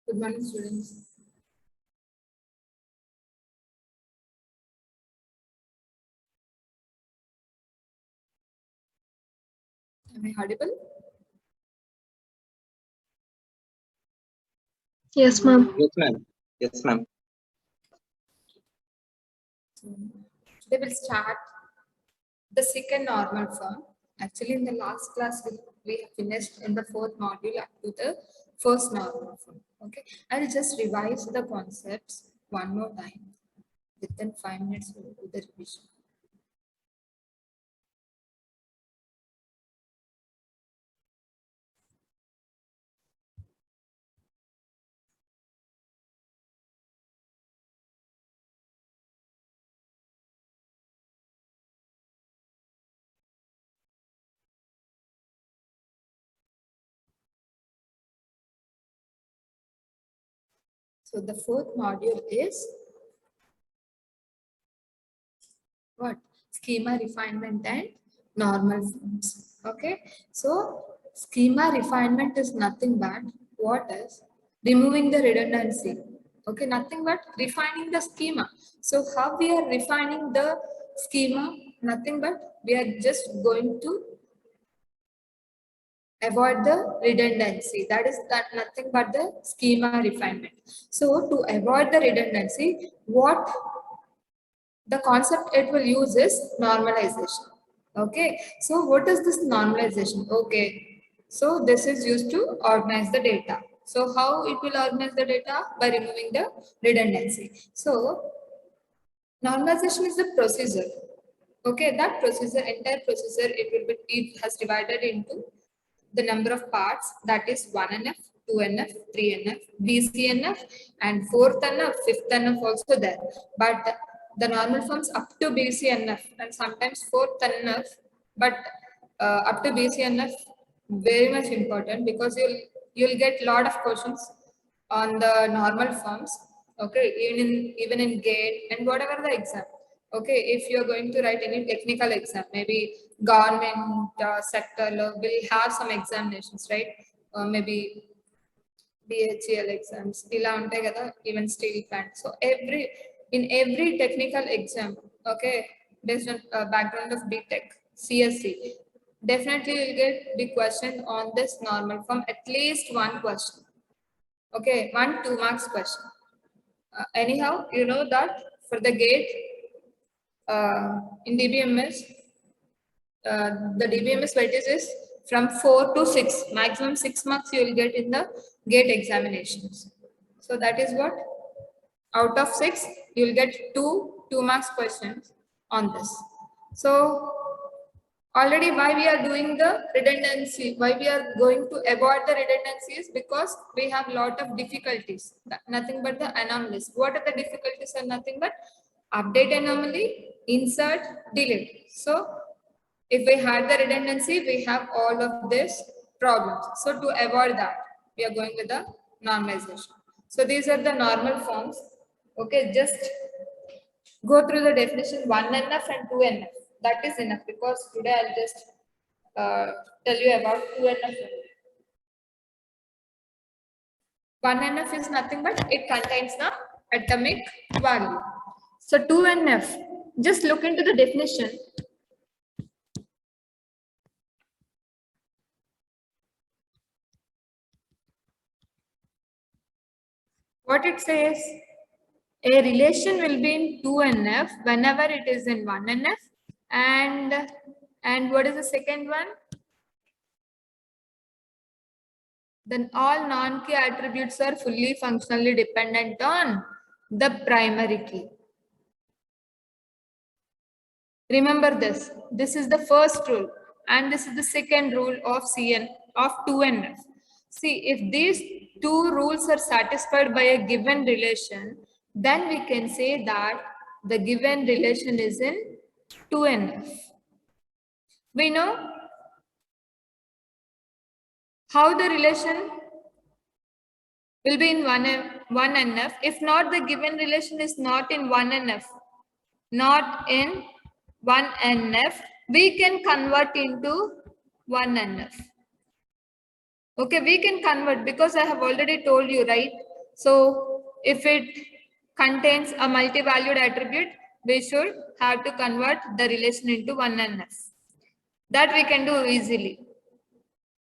Good morning, students. Am I audible? Yes, ma'am. Yes, ma'am. Yes, ma'am. Today we'll start the second normal form. Actually, in the last class, we have finished in the fourth module up to the first normal form. Okay, I'll just revise the concepts one more time. Within 5 minutes, we'll do the revision. So the fourth module is what? Schema refinement and normal forms. Okay, so schema refinement is nothing but what is removing the redundancy. Okay, nothing but refining the schema. So how we are refining the schema? Nothing but we are just going to avoid the redundancy. That is that nothing but the schema refinement. So to avoid the redundancy, what the concept it will use is normalization. Okay, so what is this normalization? Okay, so this is used to organize the data. So how it will organize the data? By removing the redundancy. So normalization is the procedure. Okay, that procedure, entire procedure, it has divided into the number of parts, that is 1NF, 2NF, 3NF, BCNF, and 4th NF, 5th NF also there. But the normal forms up to BCNF and sometimes 4th NF, but up to BCNF very much important because you'll get lot of questions on the normal forms. Okay, even in GATE and whatever the exam. Okay, if you're going to write any technical exam, maybe government sector will have some examinations, right? Maybe BHEL exams, ఇలా ఉంటాయి కదా, even steel plant. So in every technical exam, okay, based on background of BTech, CSC, definitely you'll get the question on this normal form, at least one question. Okay, 1-2 marks question. Anyhow, you know that for the GATE, in DBMS, the DBMS weightage is from 4 to 6, maximum 6 marks you will get in the GATE examinations. So that is what, out of 6, you will get 2 marks questions on this. So already why we are doing the redundancy, why we are going to avoid the redundancy is because we have lot of difficulties, nothing but the anomalies. What are the difficulties? Are nothing but update anomaly, insert, delete. So if we had the redundancy, we have all of these problems. So to avoid that, we are going with the normalization. So these are the normal forms. Okay, just go through the definition 1NF and 2NF. That is enough because today I'll just tell you about 2NF. 1NF is nothing but it contains the atomic value. So 2NF, just look into the definition. What it says, a relation will be in 2NF whenever it is in 1NF, and what is the second one? Then all non-key attributes are fully functionally dependent on the primary key. Remember this. This is the first rule, and this is the second rule of CN of 2NF. See, if these two rules are satisfied by a given relation, then we can say that the given relation is in 2NF. We know how the relation will be in 1NF. If not, the given relation is not in 1NF. Not in 1NF, we can convert into 1NF. Okay, we can convert because I have already told you, right? So if it contains a multi-valued attribute, we should have to convert the relation into 1NF. That we can do easily.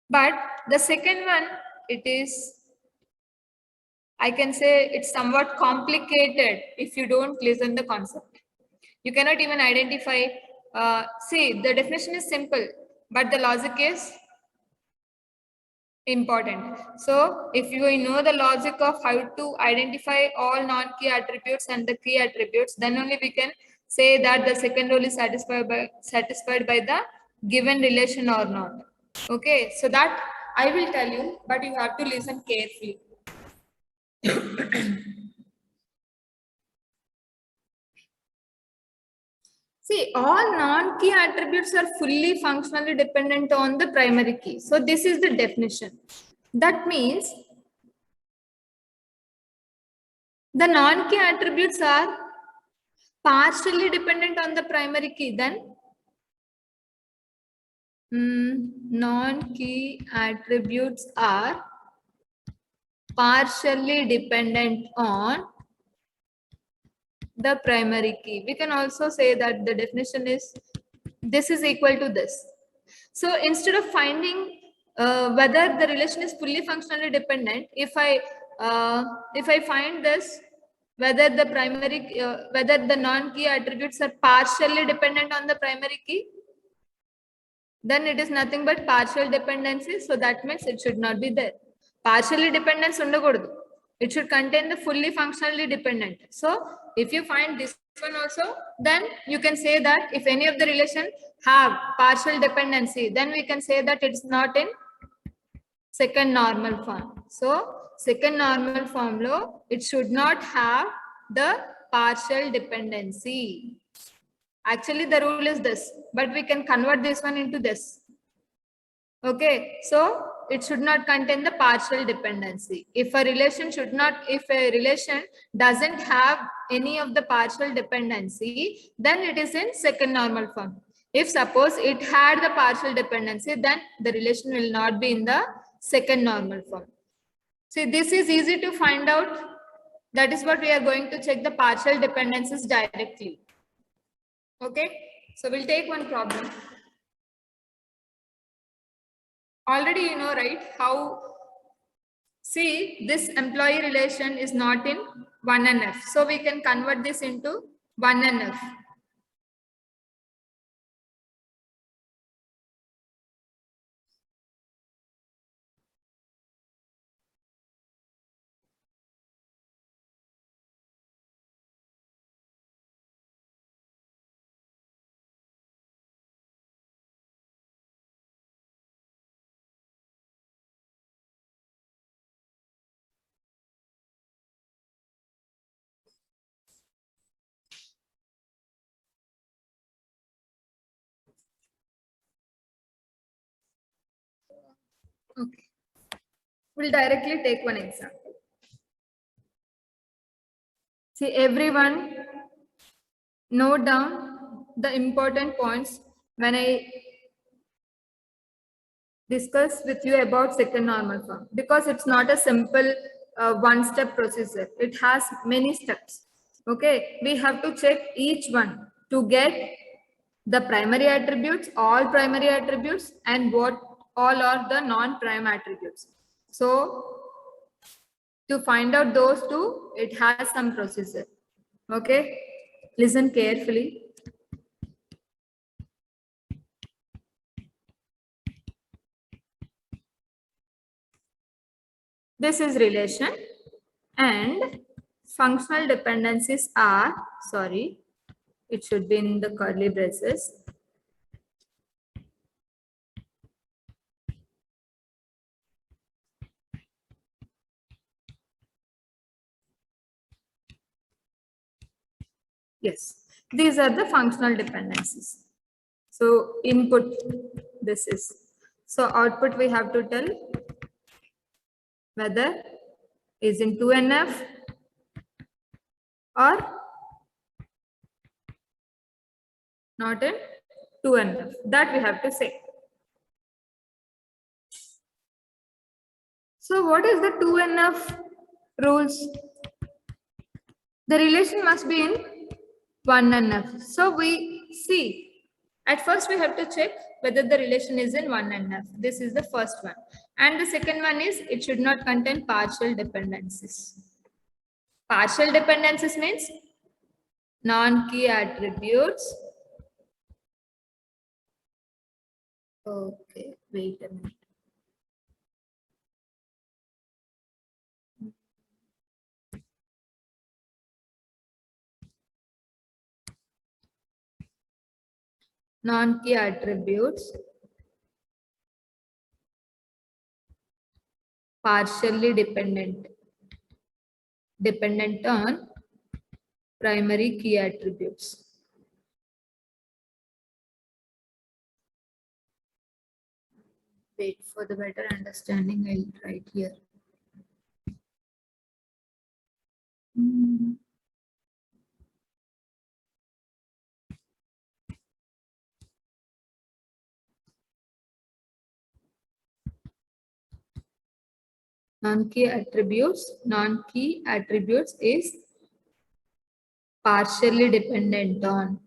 But the second one, it is, I can say it's somewhat complicated if you don't listen the concept. You cannot even identify, see, the definition is simple, but the logic is important. So if you know the logic of how to identify all non-key attributes and the key attributes, then only we can say that the second rule is satisfied by the given relation or not. Okay, so that I will tell you, but you have to listen carefully. See, all non-key attributes are fully functionally dependent on the primary key. So this is the definition. That means the non-key attributes are partially dependent on the primary key. Then non-key attributes are partially dependent on the primary key. We can also say that the definition is this is equal to this. So instead of finding whether the relation is fully functionally dependent, if I find this, whether the primary whether the non-key attributes are partially dependent on the primary key, then it is nothing but partial dependency. So that means it should not be there. Partially dependence undakudu. It should contain the fully functionally dependent. So if you find this one also, then you can say that if any of the relation have partial dependency, then we can say that it's not in second normal form. So second normal form lo, it should not have the partial dependency. Actually, the rule is this, but we can convert this one into this. Okay, so it should not contain the partial dependency. If a relation doesn't have any of the partial dependency, then it is in second normal form. If suppose it had the partial dependency, then the relation will not be in the second normal form. See, this is easy to find out. That is what we are going to check the partial dependencies directly. Okay, so we'll take one problem. Already you know, right, how, see, this employee relation is not in 1NF. So we can convert this into 1NF. Okay. We'll directly take one example. See, everyone note down the important points when I discuss with you about second normal form, because it's not a simple one-step procedure. It has many steps. Okay, we have to check each one to get the primary attributes, all primary attributes, and what all are the non-prime attributes. So to find out those two, it has some procedure. Okay, listen carefully. This is relation, and functional dependencies are, sorry, it should be in the curly braces. Yes, these are the functional dependencies. So input, this is. So output we have to tell whether is in 2NF or not in 2NF. That we have to say. So what is the 2NF rules. The relation must be in 1 and f. So we see, at first we have to check whether the relation is in 1 and f. This is the first one. And the second one is it should not contain partial dependencies. Partial dependencies means non-key attributes. Okay, wait a minute. Non-key attributes partially dependent on primary key attributes. Wait, for the better understanding, I'll write here. Non-key attributes is partially dependent on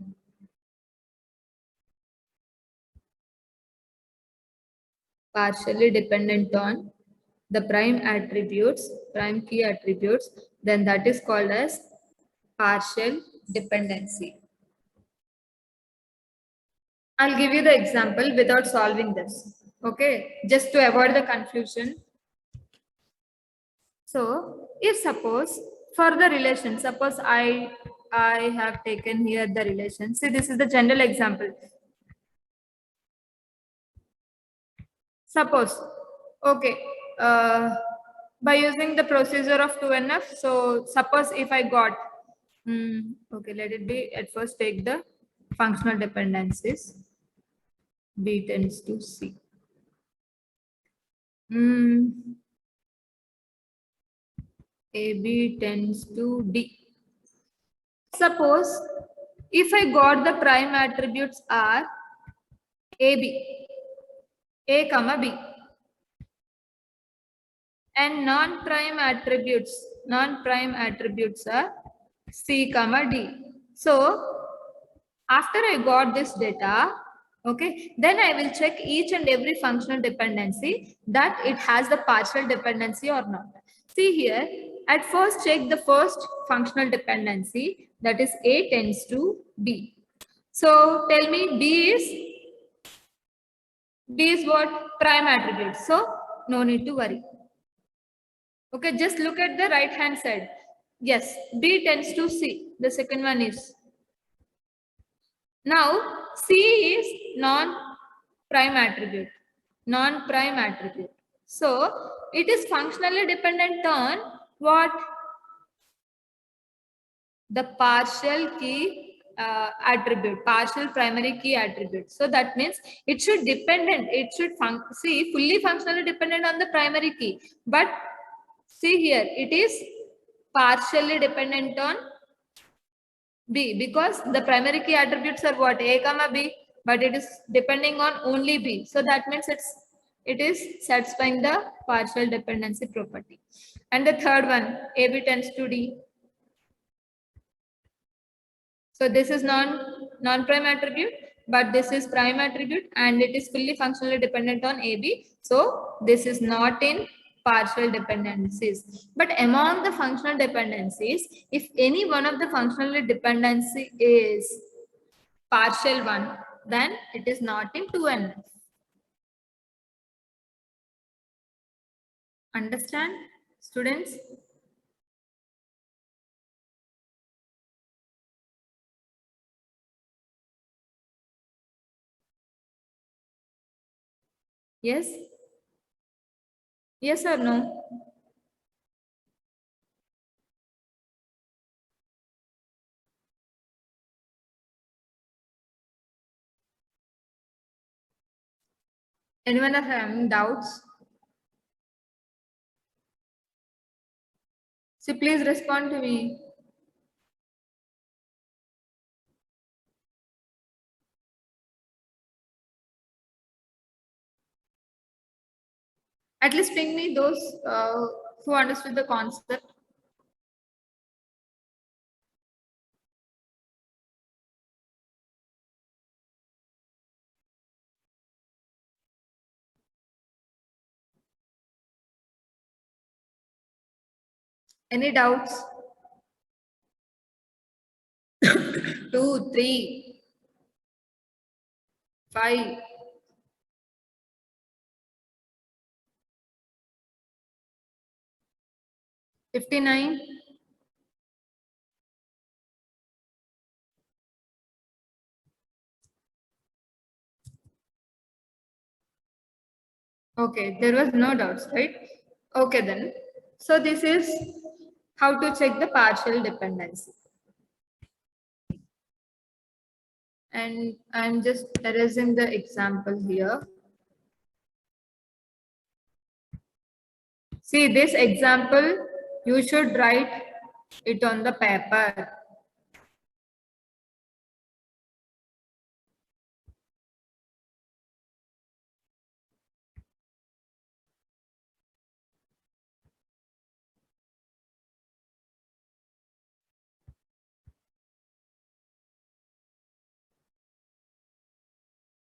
the prime key attributes, then that is called as partial dependency. I'll give you the example without solving this. Okay, just to avoid the confusion. So, if suppose for the relation, suppose I have taken here the relation. See, this is the general example. Suppose, okay, by using the procedure of 2NF, so suppose if I got, okay, let it be, at first take the functional dependencies, B tends to C. AB tends to D. Suppose if I got the prime attributes are AB, A comma B, and non-prime attributes are C comma D. So after I got this data, okay, then I will check each and every functional dependency that it has the partial dependency or not. See here, at first check the first functional dependency, that is A tends to B. So tell me B is what? Prime attribute. So no need to worry. Okay, just look at the right hand side. Yes, B tends to C. The second one is. Now, C is non-prime attribute. So, it is functionally dependent on what? The partial key attribute, partial primary key attribute. So that means it should fully functionally dependent on the primary key. But see here, it is partially dependent on B, because the primary key attributes are what? A comma B, but it is depending on only B. So that means it is satisfying the partial dependency property. And the third one, AB tends to D. So this is non-prime attribute, but this is prime attribute and it is fully functionally dependent on AB. So this is not in partial dependencies. But among the functional dependencies, if any one of the functional dependency is partial one, then it is not in 2NF. Understand, students? Yes? Yes or no? Anyone are having doubts? So please respond to me. At least ping me those who understood the concept. Any doubts? 2, 3, 5. 59. Okay, there was no doubts, right? Okay then. So this is how to check the partial dependency. And I'm just erasing the example here. See this example, you should write it on the paper.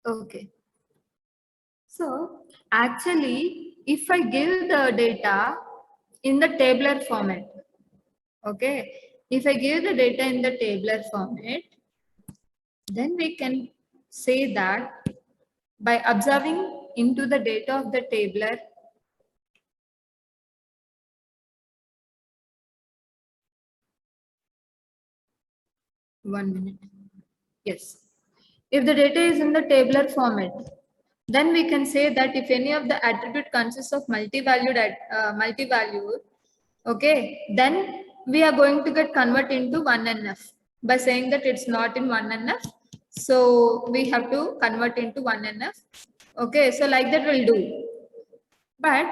Okay. So actually, if I give the data in the tabular format, okay, if I give the data in the tabular format, then we can say that by observing into the data of the tabular, one minute. Yes. If the data is in the tabular format, then we can say that if any of the attribute consists of multi-valued, okay, then we are going to get convert into 1NF by saying that it's not in 1NF. So we have to convert into 1NF. Okay, so like that will do. But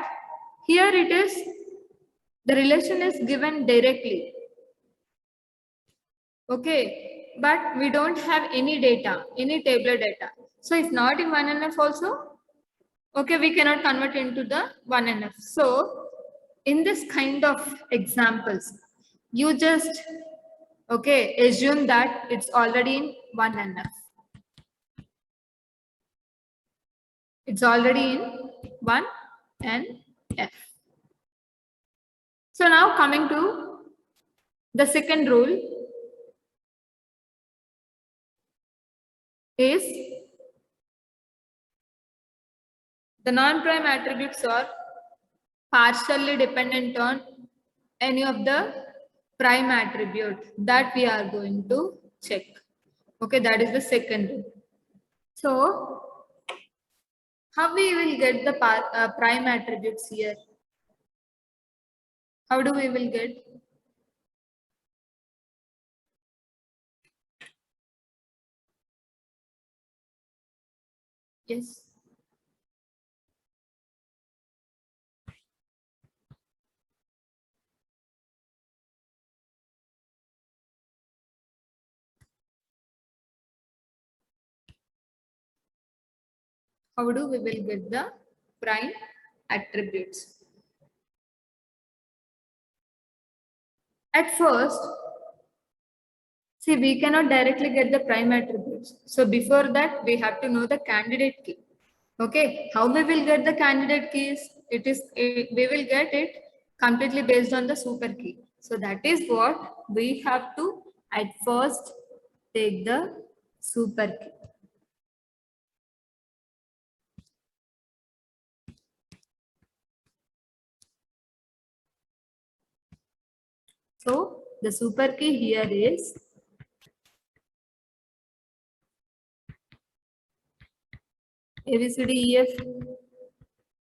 here it is, the relation is given directly. Okay, but we don't have any data, any tabular data. So if not in 1NF also, okay, we cannot convert into the 1NF. So in this kind of examples, you just, okay, assume that it's already in 1NF. It's already in 1NF. So now coming to the second rule is the non-prime attributes are partially dependent on any of the prime attribute that we are going to check. Okay, that is the second rule. So how we will get the prime attributes here? How do we will get? Yes. How do we will get the prime attributes? At first, see, we cannot directly get the prime attributes. So before that, we have to know the candidate key. Okay, how we will get the candidate keys? We will get it completely based on the super key. So that is what we have to at first take the super key. So the super key here is ABCDEF.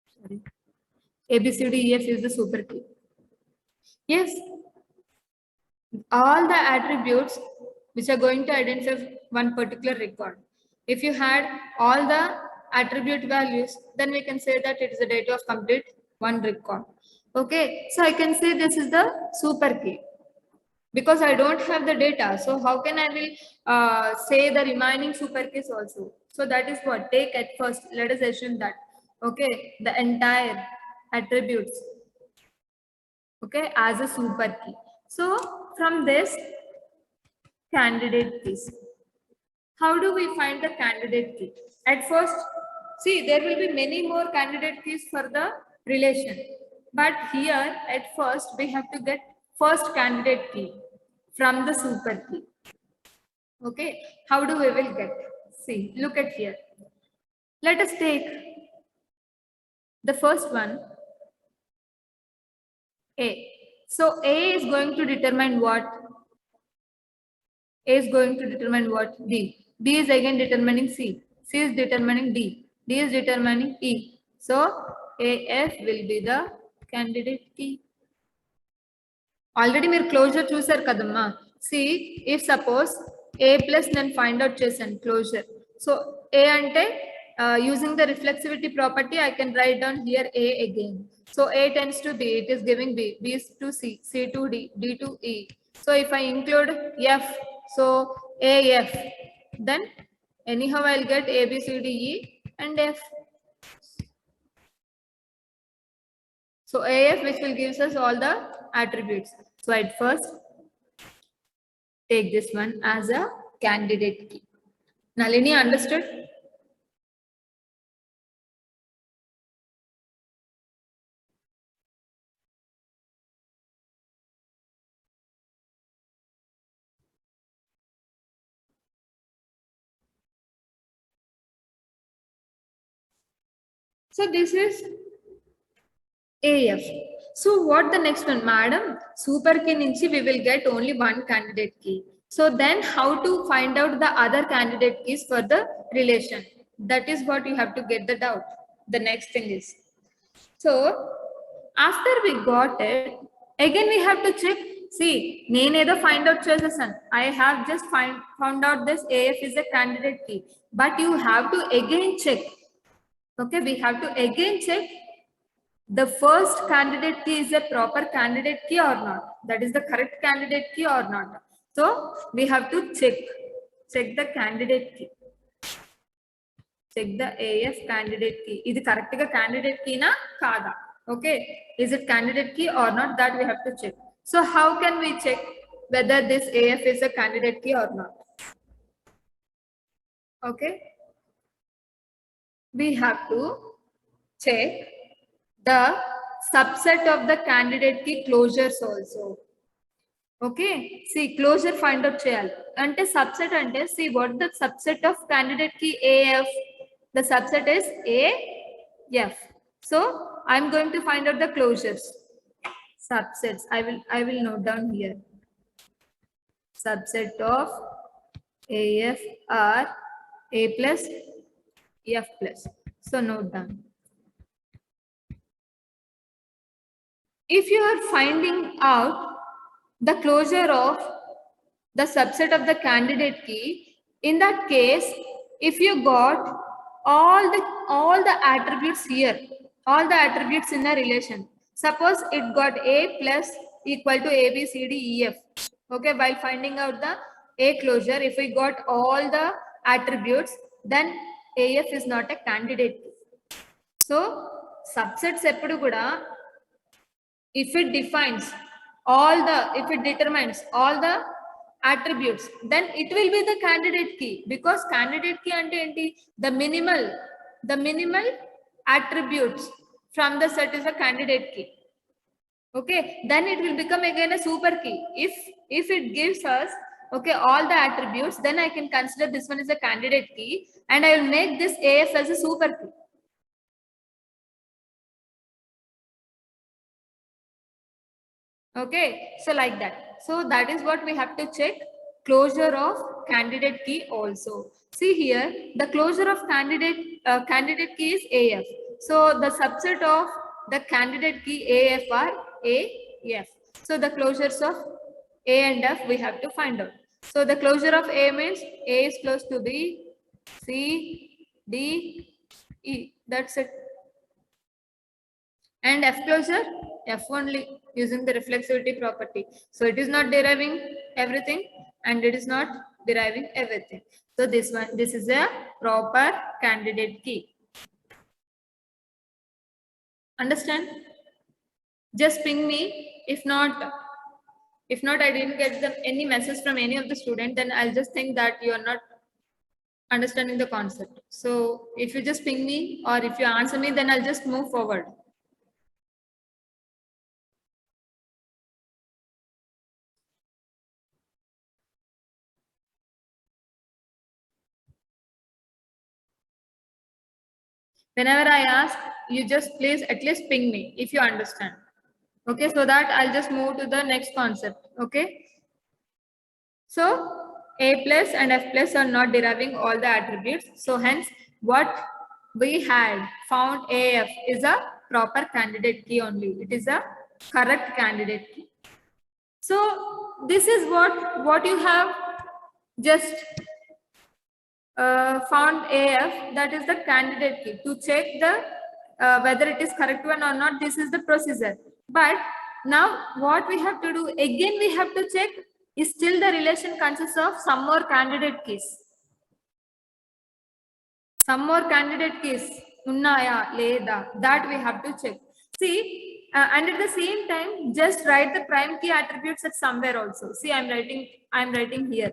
Sorry, ABCDEF is the super key. Yes, all the attributes which are going to identify one particular record. If you had all the attribute values, then we can say that it is the data of complete one record. Okay, so I can say this is the super key because I don't have the data. So how can I will say the remaining super keys also? So that is what take at first. Let us assume that okay, the entire attributes okay as a super key. So from this candidate keys. How do we find the candidate key? At first, see, there will be many more candidate keys for the relation. But here, at first, we have to get first candidate key from the super key. Okay, how do we will get? See, look at here. Let us take the first one, A. So A is going to determine what? A is going to determine what? D. D is again determining C. C is determining D. D is determining E. So AF will be the candidate key. Already మీరు closure చూసారు కదమ్మా. See, if suppose A plus నేను find out చేశాను closure. So A అంటే using the reflexivity property, I can write down here A again. So A tends to B, it is giving B, B is to C, C to D, D to E. So if I include F, so AF, then anyhow I'll get A, B, C, D, E and F. So AF, which will gives us all the attributes. So at first, take this one as a candidate key. Nalini, understood? So this is AF. So what the next one, madam? Super key nunchi we will get only one candidate key. So then how to find out the other candidate keys for the relation? That is what you have to get the doubt. The next thing is. So after we got it, again we have to check. See, nenedo find out chesasan. I have just found out this AF is a candidate key. But you have to again check. Okay, we have to again check the first candidate key is a proper candidate key or not. That is the correct candidate key or not. So we have to check the candidate key. Check the AF candidate key. Is it correct candidate key na kada? Okay, is it candidate key or not? That we have to check. So how can we check whether this AF is a candidate key or not? Okay, we have to check the subset of the candidate key closures also. Okay, see, closure find out cheyali. Ante subset ante, see what the subset of candidate key AF. The subset is AF. So I'm going to find out the closures. Subsets. I will note down here. Subset of AF are A plus F plus. So note down. If you are finding out the closure of the subset of the candidate key, in that case, if you got all the attributes here, all the attributes in a relation, suppose it got A plus equal to A, B, C, D, E, F. Okay, while finding out the A closure, if we got all the attributes, then AF is not a candidate key. So subsets eppudu kuda, if it determines all the attributes, then it will be the candidate key, because candidate key ante enti, the minimal attributes from the set is a candidate key. Okay, then it will become again a super key. If it gives us okay all the attributes, then I can consider this one is a candidate key and I will make this AF as a super key. Okay, so like that. So that is what we have to check, closure of candidate key also. See here, the closure of candidate key is AF. So the subset of the candidate key AF are AF. So the closures of A and F we have to find out. So the closure of A means A is close to B, C, D, E. That's it. And F closure, F only, using the reflexivity property. So it is not deriving everything and it is not deriving everything. So this is a proper candidate key. Understand? Just ping me. If not I didn't get any message from any of the student, then I'll just think that you are not understanding the concept. So if you just ping me or if you answer me, then I'll just move forward. Whenever I ask, you just please at least ping me if you understand. Okay, so that I'll just move to the next concept. Okay. So A plus and F plus are not deriving all the attributes. So hence what we had found AF is a proper candidate key only. It is a correct candidate key. So this is what you have just found AF, that is the candidate key. To check the whether it is correct one or not, this is the procedure. But now what we have to do, again we have to check is still the relation consists of some more candidate keys. Some more candidate keys unnaya leda, that we have to check. See, and at the same time, just write the prime key attributes at somewhere also. See, I'm writing here.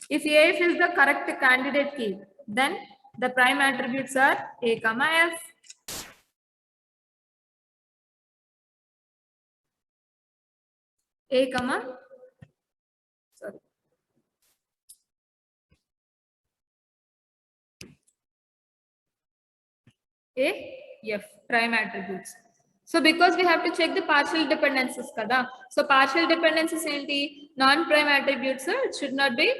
If AF is the correct candidate key, then the prime attributes are A, F. A, sorry. A, F, prime attributes. So because we have to check the partial dependencies kada. So partial dependencies enti non-prime attributes, it should not be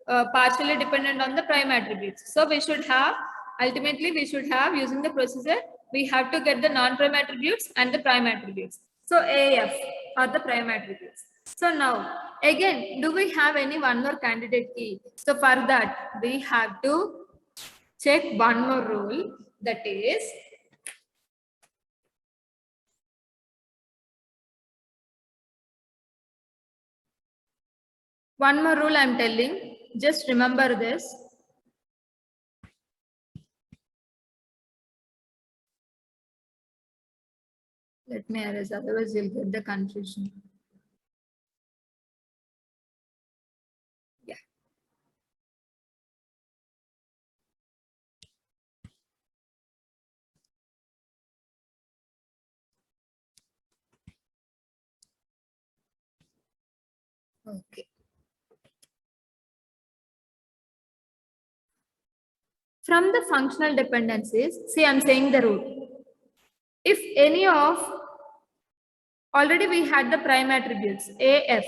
partially dependent on the prime attributes. So we should have, ultimately we should have, using the procedure, we have to get the non-prime attributes and the prime attributes. So AF are the prime attributes. So now again, do we have any one more candidate key? So for that we have to check one more rule, that is one more rule I'm telling, just remember this. Let me erase, otherwise you'll get the confusion. Yeah. Okay. From the functional dependencies, see, I'm saying the rule. If any of, already we had the prime attributes A, F.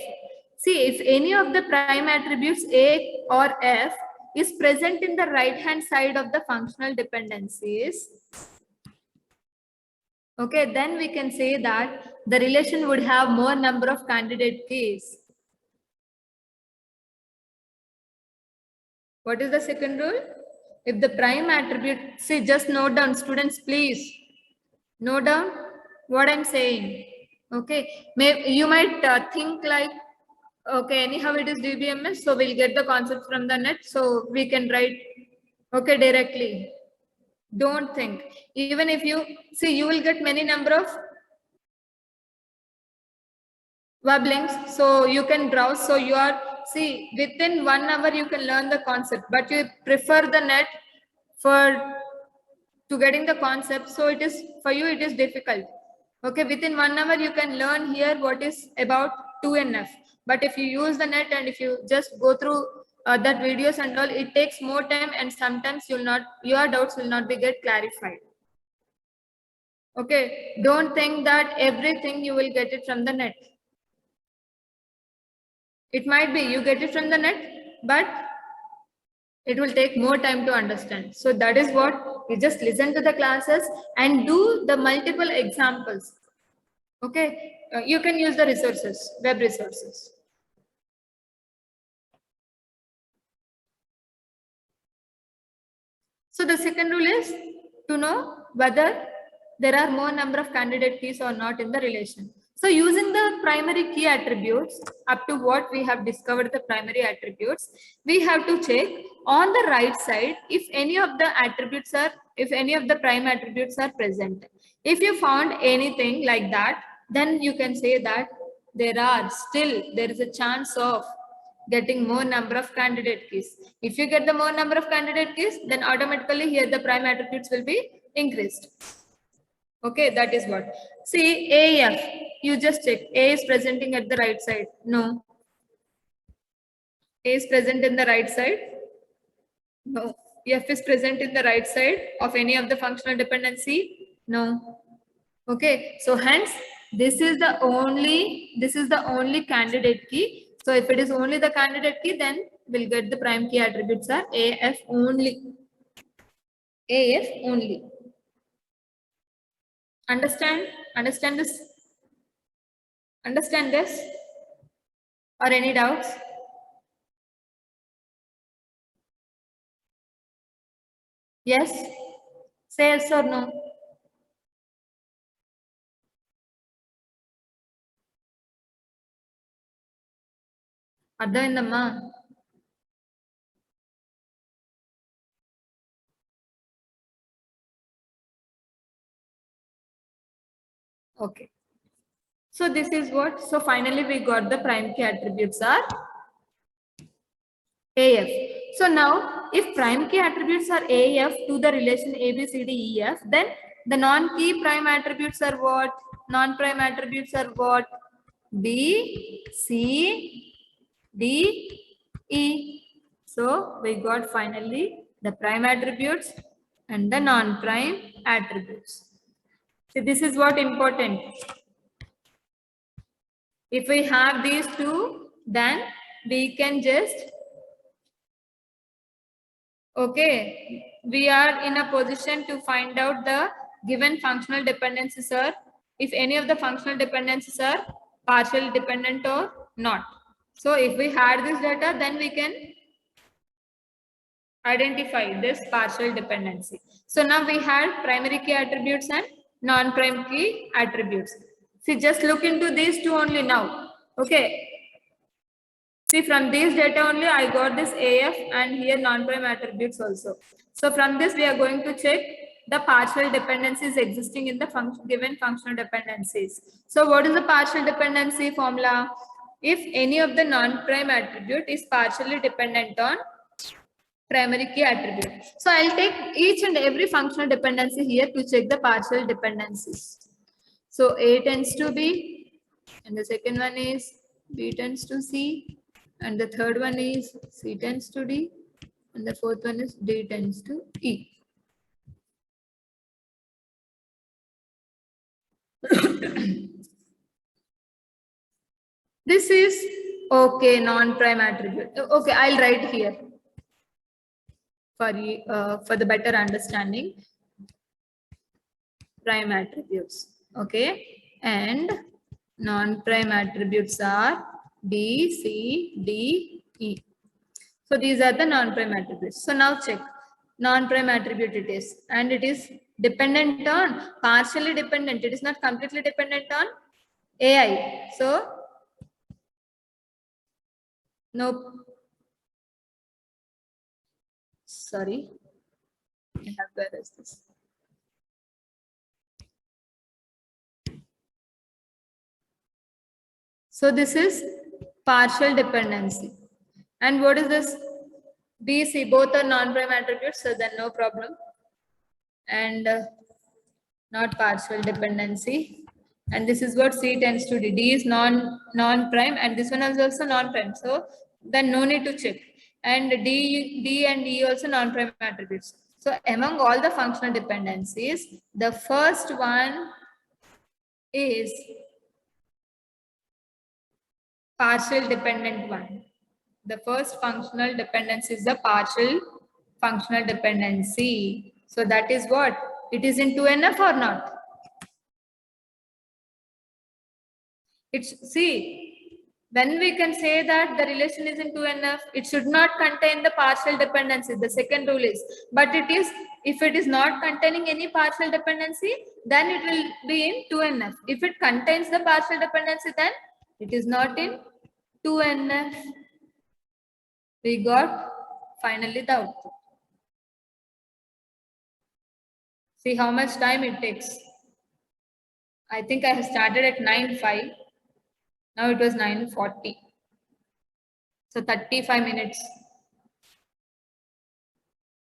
See, if any of the prime attributes A or F is present in the right hand side of the functional dependencies, okay, then we can say that the relation would have more number of candidate keys. What is the second rule? If the prime attribute, see, just note down, students, please note down what I'm saying. Okay, you might think like, okay, anyhow it is DBMS, so we'll get the concept from the net, so we can write, okay, directly. Don't think. Even if you see, you will get many number of web links, so you can browse. So you are, see, within 1 hour you can learn the concept, but you prefer the net for to getting the concept, so it is for you, it is difficult. Okay, within 1 hour you can learn here what is about 2NF, but if you use the net and if you just go through that videos and all, it takes more time, and sometimes you'll not, your doubts will not be get clarified. Okay, don't think that everything you will get it from the net. It might be you get it from the net, but it will take more time to understand. So that is what you just listen to the classes and do the multiple examples. Okay, you can use the resources, web resources. So the second rule is to know whether there are more number of candidate keys or not in the relation. So using the primary key attributes, up to what we have discovered the primary attributes, we have to check on the right side if any of the attributes are, if any of the prime attributes are present. If you found anything like that, then you can say that there is a chance of getting more number of candidate keys. If you get the more number of candidate keys, then automatically here the prime attributes will be increased. Okay, that is what. See, AF, you just check. A is presenting at the right side. No. A is present in the right side. No. F is present in the right side of any of the functional dependency? No. Okay, so hence this is the only candidate key. So if it is only the candidate key, then we'll get the prime key attributes are AF only. AF only. Understand? Understand this? Understand this? Or any doubts? Yes? Say yes or no. అర్థమైందమ్మా? Okay. So this is what, so finally we got the prime key attributes are AF. So now if prime key attributes are AF to the relation ABCDEF, then the non-key prime attributes are what? Non-prime attributes are what? B, C, D, E. So we got finally the prime attributes and the non-prime attributes. So this is what important. If we have these two, then we can just, okay, we are in a position to find out the given functional dependencies are, if any of the functional dependencies are partially dependent or not. So if we had this data, then we can identify this partial dependency. So now we had primary key attributes and non-prime key attributes. See, just look into these two only now. Okay. See, from this data only I got this AF and here non-prime attributes also. So from this we are going to check the partial dependencies existing in the given functional dependencies. So what is the partial dependency formula? If any of the non-prime attribute is partially dependent on primary key attribute. So I'll take each and every functional dependency here to check the partial dependencies. So A tends to B, and the second one is B tends to C, and the third one is C tends to D, and the fourth one is D tends to E. This is okay, non-prime attribute. Okay, I'll write here for the better understanding. Prime attributes. Okay, and non-prime attributes are B, C, D, E. So these are the non-prime attributes. So now check. Non-prime attribute it is, and it is dependent on, partially dependent. It is not completely dependent on AI. So no, sorry, I have to erase this. So this is partial dependency. And what is this? B, C, both are non-prime attributes, so then no problem. And not partial dependency. And this is what C tends to do. D is non-prime, and this one is also non-prime. So then no need to check. And D and E also non-prime attributes. So among all the functional dependencies, the first one is partial dependent one. The first functional dependency is the partial functional dependency. So that is what? It is in 2NF or not? It's, see, when we can say that the relation is in 2NF, it should not contain the partial dependency. The second rule is, but it is, if it is not containing any partial dependency, then it will be in 2NF. If it contains the partial dependency, then it is not in 2NF. We got finally the output. See how much time it takes. I think I have started at 9:05. Now it was 9:40. So 35 minutes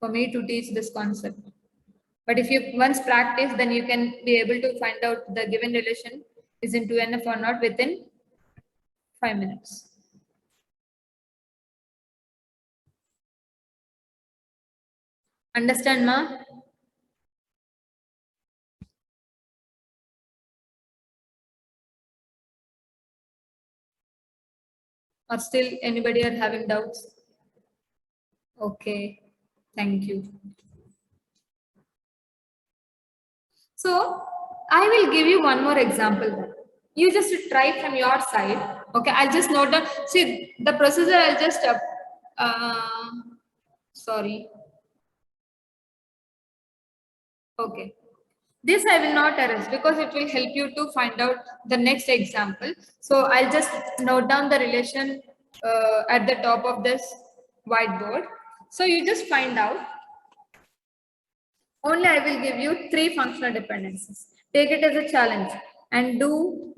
for me to teach this concept. But if you once practice, then you can be able to find out the given relation is in 2NF or not within 5 minutes. Understand, ma? Or still anybody are having doubts? Okay, thank you. So I will give you one more example then. You just try from your side. Okay, I'll just note down. See the procedure. I'll just uh, sorry. Okay. This I will not erase because it will help you to find out the next example. So I'll just note down the relation at the top of this whiteboard. So you just find out. Only I will give you three functional dependencies. Take it as a challenge and do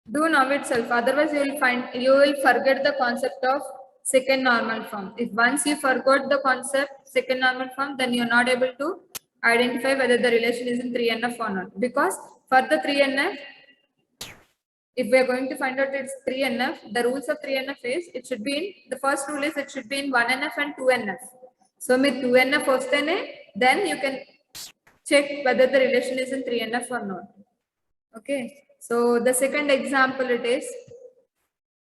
now itself. Otherwise, you will forget the concept of second normal form. If once you forgot the concept second normal form, then you're not able to identify whether the relation is in 3NF or not. Because for the 3NF, if we are going to find out it's 3NF, the rules of 3NF is it should be in the first rule is it should be in 1NF and 2NF. So with 2NF then you can check whether the relation is in 3NF or not. Okay. So the second example it is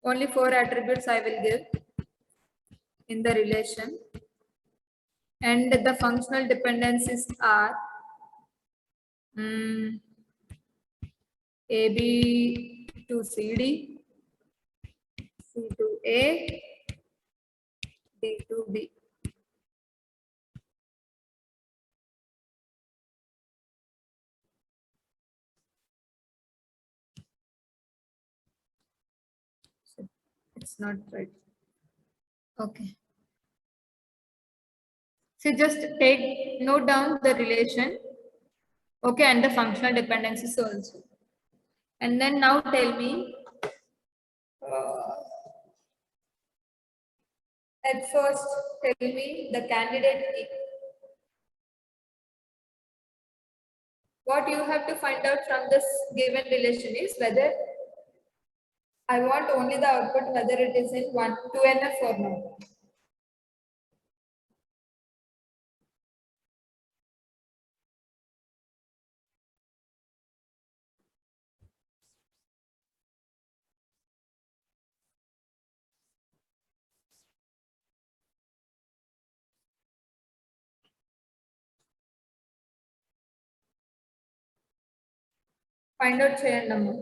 only four attributes I will give in the relation, and the functional dependencies are AB to CD, C to A, D to B. It's not right. Okay. So just note down the relation, okay, and the functional dependencies also. And then now tell me, at first tell me the candidate. What you have to find out from this given relation is whether I want only the output whether it is in 2NF or not. Find out చేయండి.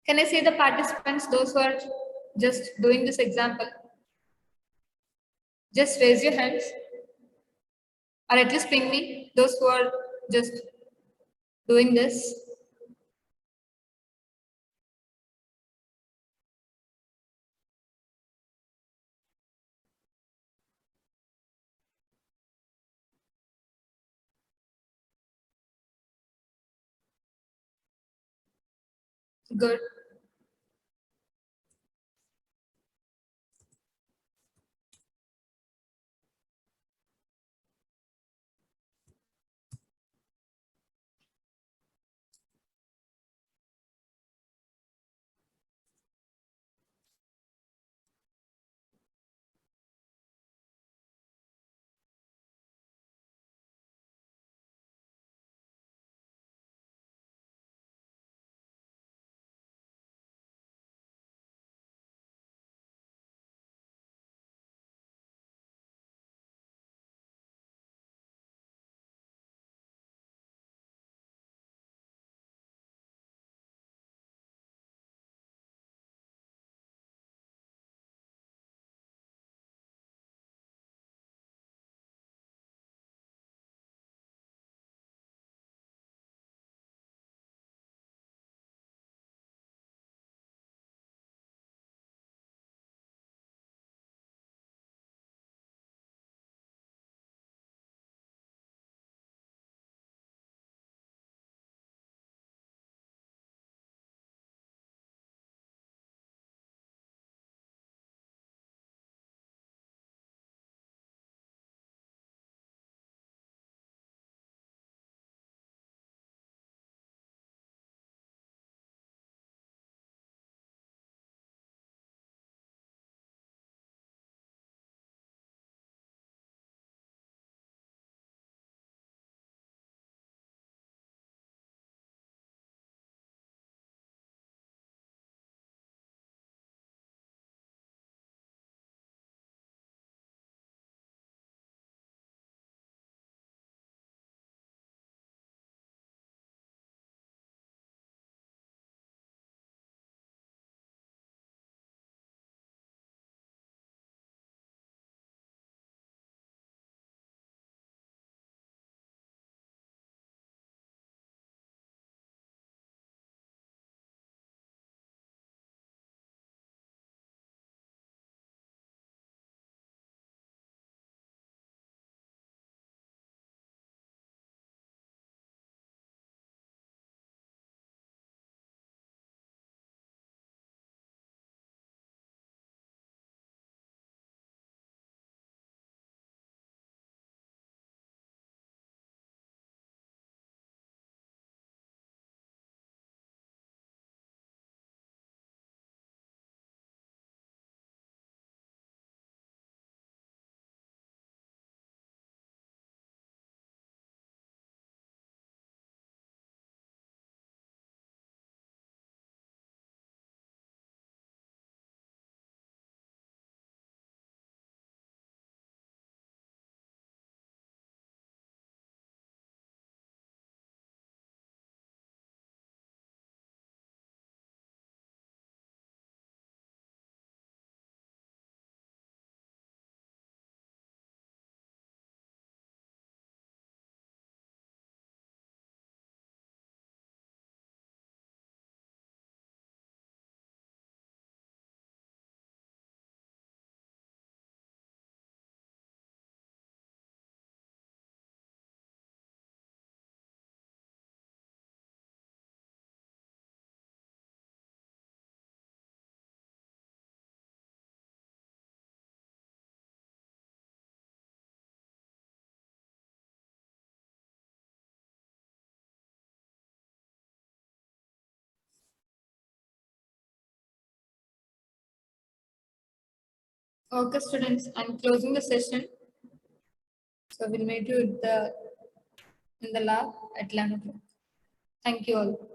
Can I see the participants, those who are just doing this example? Just raise your hands or at least ping me, those who are just doing this. Good. Okay, students, I'm closing the session. So we'll meet you in the lab at 11 o'clock. Thank you all.